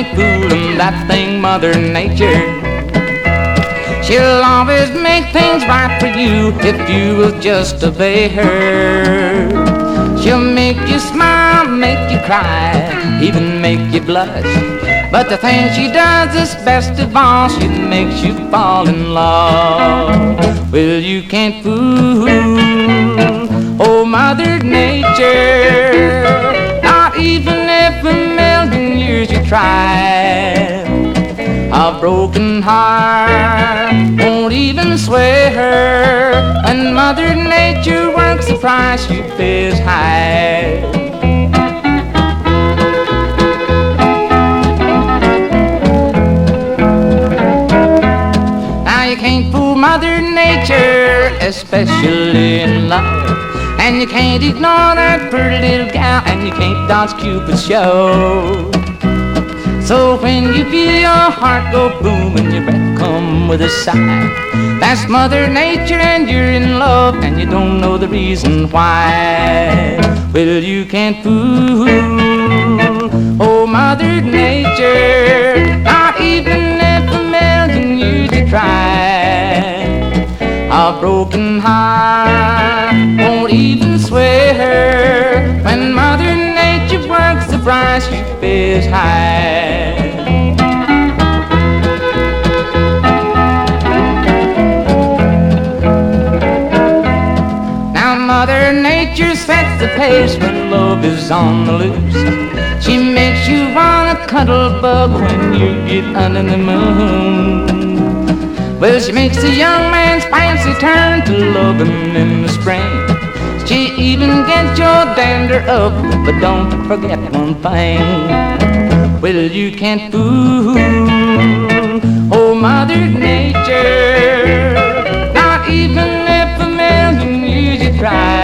can't fool 'em, that thing Mother Nature. She'll always make things right for you if you will just obey her. She'll make you smile, make you cry, even make you blush. But the thing she does is best of all, she makes you fall in love. Well, you can't fool oh Mother Nature, not even if a million years you try. A broken heart won't even sway her, and Mother Nature works the price you pay is high. Now you can't fool Mother Nature, especially in love, and you can't ignore that pretty little gal, and you can't dodge Cupid's show. So when you feel your heart go boom and your breath come with a sigh, that's Mother Nature and you're in love and you don't know the reason why. Well, you can't fool oh Mother Nature, not even if a million years you try. A broken heart won't even sway her, when Mother Nature works the price you pay is high. Now Mother Nature sets the pace when love is on the loose. She makes you want a cuddle bug when you get under the moon. Well, she makes a young man's fancy turn to loving in the spring. She even gets your dander up, but don't forget one thing. Well, you can't fool oh Mother Nature, not even if a million years you try.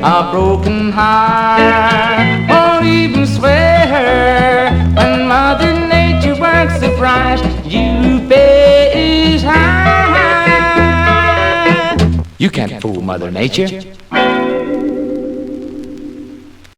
A broken heart won't even sway her, when Mother Nature works the price you pay is high. You can't fool Mother Nature.